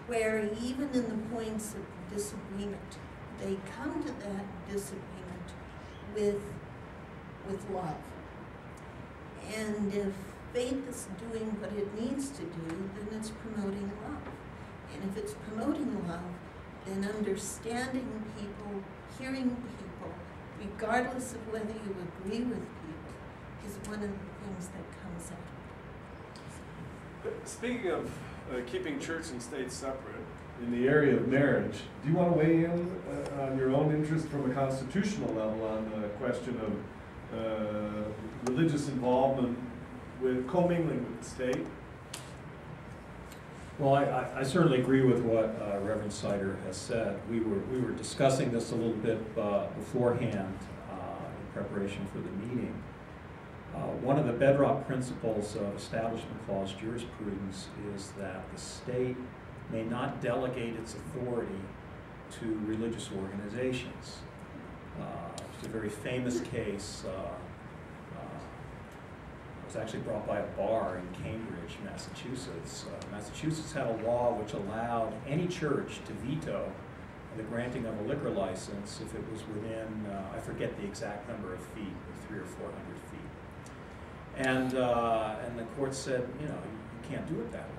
where even in the points of disagreement, they come to that disagreement with love. And if faith is doing what it needs to do, then it's promoting love. And if it's promoting love, then understanding people, hearing people, regardless of whether you agree with people, is one of the things that comes out of it. Speaking of keeping church and state separate, in the area of marriage, do you want to weigh in on your own interest from a constitutional level on the question of religious involvement with commingling with the state? Well, I certainly agree with what Reverend Seiter has said. We were discussing this a little bit beforehand in preparation for the meeting. One of the bedrock principles of Establishment Clause jurisprudence is that the state may not delegate its authority to religious organizations. It's a very famous case. It was actually brought by a bar in Cambridge, Massachusetts. Massachusetts had a law which allowed any church to veto the granting of a liquor license if it was within, I forget the exact number of feet, 300 or 400 feet. And the court said, you can't do it that way.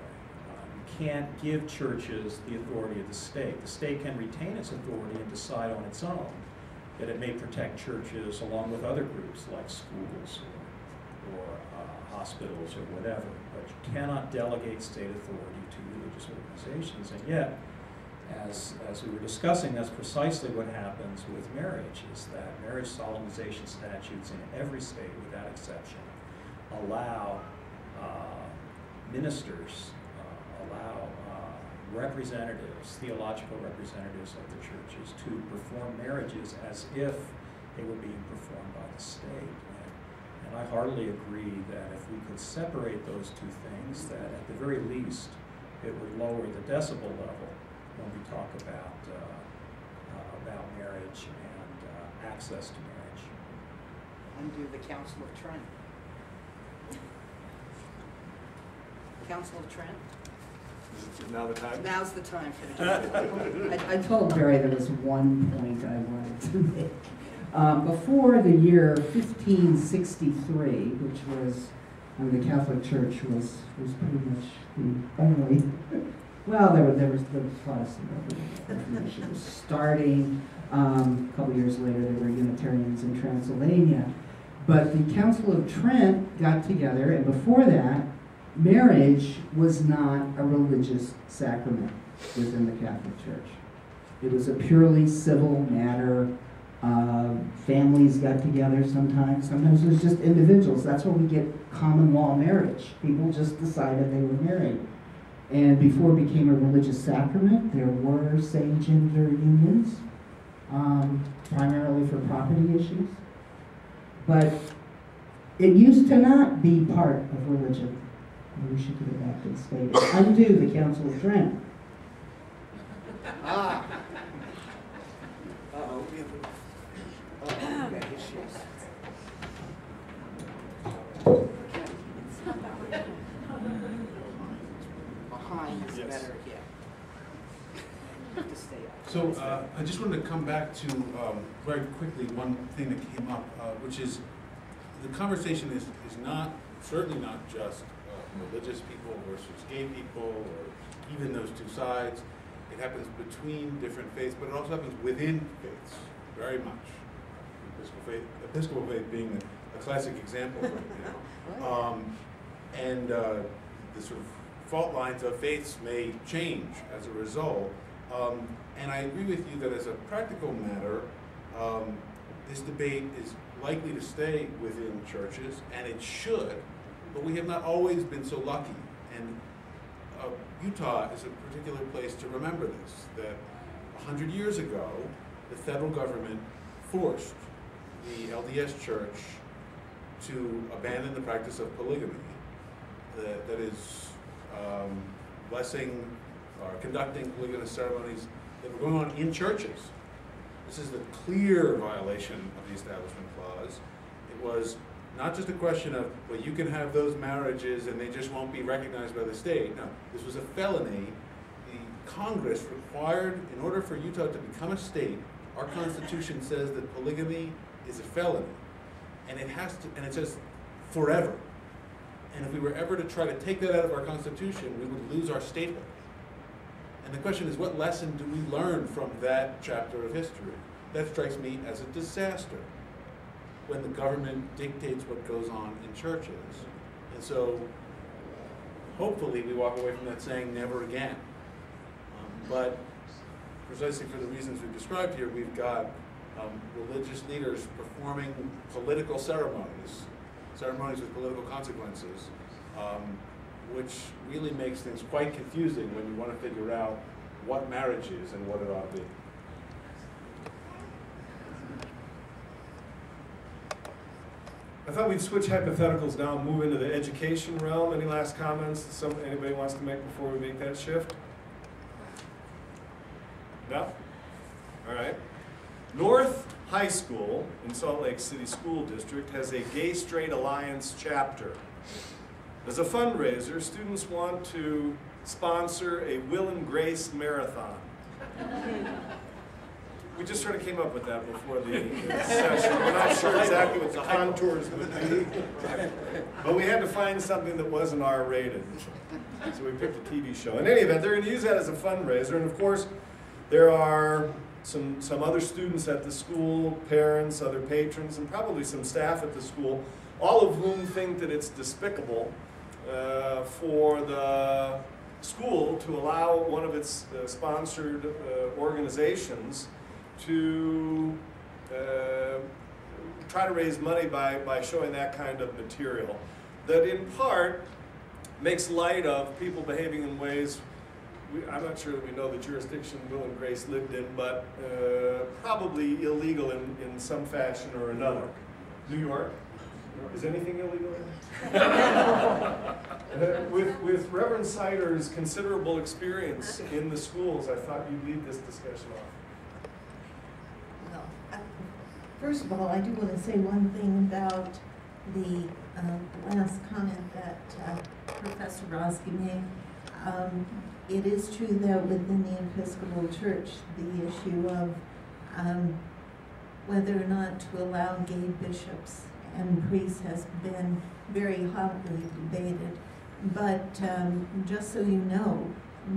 You can't give churches the authority of the state. The state can retain its authority and decide on its own that it may protect churches along with other groups like schools or hospitals or whatever, but you cannot delegate state authority to religious organizations. And yet, as we were discussing, that's precisely what happens with marriage, is that marriage solemnization statutes in every state, without exception, allow ministers, allow representatives, theological representatives of the churches to perform marriages as if they were being performed by the state. And I heartily agree that if we could separate those two things, that at the very least it would lower the decibel level when we talk about marriage and access to marriage. Undo the Council of Trent. Council of Trent? Is now the time? Now's the time for the Council. I told Barry there was one point I wanted to make. Before the year 1563, which was when the Catholic Church was pretty much the only, well, there was the Protestant Reformation was starting. A couple years later, there were Unitarians in Transylvania. But the Council of Trent got together, and before that, marriage was not a religious sacrament within the Catholic Church. It was a purely civil matter. Families got together sometimes. Sometimes it was just individuals. That's where we get common law marriage. People just decided they were married. And before it became a religious sacrament, there were same-gender unions, primarily for property issues. But it used to not be part of religion. We should get it back to the state. Undo the Council of Trent. Uh-oh. We got issues. Behind is better, yeah. To stay up. So I just wanted to come back to very quickly one thing that came up, which is the conversation is certainly not just religious people versus gay people, or even those two sides. It happens between different faiths, but it also happens within faiths, very much. Episcopal faith being a classic example right now. And the sort of fault lines of faiths may change as a result. And I agree with you that as a practical matter, this debate is likely to stay within churches, and it should, but we have not always been so lucky. And Utah is a particular place to remember this, that 100 years ago, the federal government forced the LDS Church to abandon the practice of polygamy, that is blessing or conducting polygamous ceremonies that were going on in churches. This is the clear violation of the Establishment Clause. It was not just a question of, well, you can have those marriages and they just won't be recognized by the state. No, this was a felony. The Congress required, in order for Utah to become a state, our Constitution says that polygamy is a felony. And it has to, and it says forever. And if we were ever to try to take that out of our Constitution, we would lose our statehood. And the question is, what lesson do we learn from that chapter of history? That strikes me as a disaster, when the government dictates what goes on in churches. And so, hopefully, we walk away from that saying, never again. But precisely for the reasons we've described here, we've got religious leaders performing political ceremonies with political consequences, which really makes things quite confusing when you want to figure out what marriage is and what it ought to be. I thought we'd switch hypotheticals now and move into the education realm. Any last comments anybody wants to make before we make that shift? No? All right. North High School in Salt Lake City School District has a Gay-Straight Alliance chapter. As a fundraiser, students want to sponsor a Will and Grace marathon. We just sort of came up with that before the session. We're not sure exactly what the contours would be, but we had to find something that wasn't R-rated. So we picked a TV show. In any event, they're going to use that as a fundraiser, and of course, there are some other students at the school, parents, other patrons, and probably some staff at the school, all of whom think that it's despicable for the school to allow one of its sponsored organizations to try to raise money by showing that kind of material. That in part makes light of people behaving in ways, I'm not sure that we know the jurisdiction Will and Grace lived in, but probably illegal in some fashion or another. New York? Is anything illegal there? With Reverend Seiter's considerable experience in the schools, I thought you'd lead this discussion off. First of all, I do want to say one thing about the last comment that Professor Rosky made. It is true that within the Episcopal Church, the issue of whether or not to allow gay bishops and priests has been very hotly debated. But just so you know,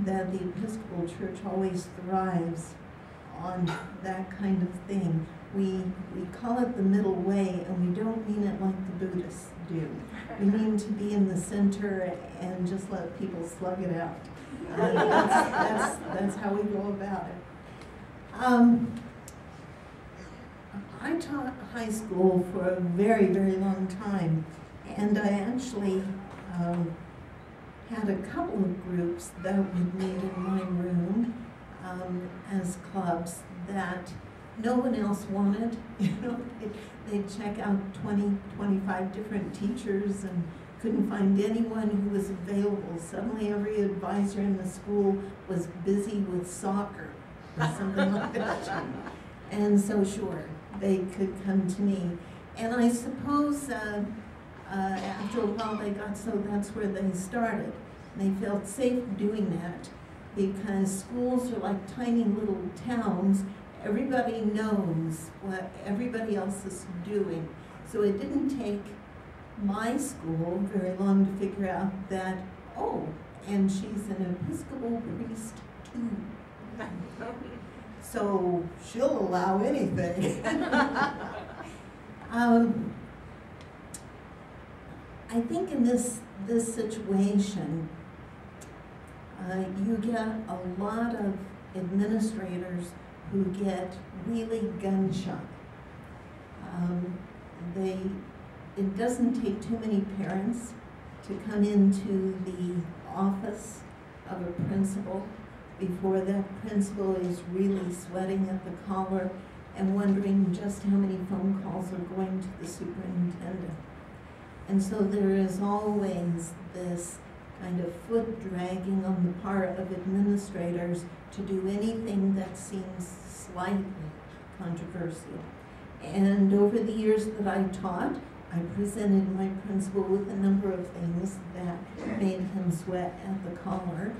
that the Episcopal Church always thrives on that kind of thing. We call it the middle way, and we don't mean it like the Buddhists do. We mean to be in the center and just let people slug it out. That's how we go about it. I taught high school for a very, very long time, and I actually had a couple of groups that would meet in my room as clubs that no one else wanted. You know, they'd check out 20, 25 different teachers and couldn't find anyone who was available. Suddenly every advisor in the school was busy with soccer or something like that. And so sure, they could come to me. And I suppose after a while they got so that's where they started. They felt safe doing that because schools are like tiny little towns. Everybody knows what everybody else is doing. So it didn't take my school very long to figure out that, oh, and she's an Episcopal priest too. So she'll allow anything. I think in this situation, you get a lot of administrators who get really gun-shy. It doesn't take too many parents to come into the office of a principal before that principal is really sweating at the collar and wondering just how many phone calls are going to the superintendent. And so there is always this kind of foot dragging on the part of administrators to do anything that seems slightly controversial. And over the years that I taught, I presented my principal with a number of things that made him sweat at the collar.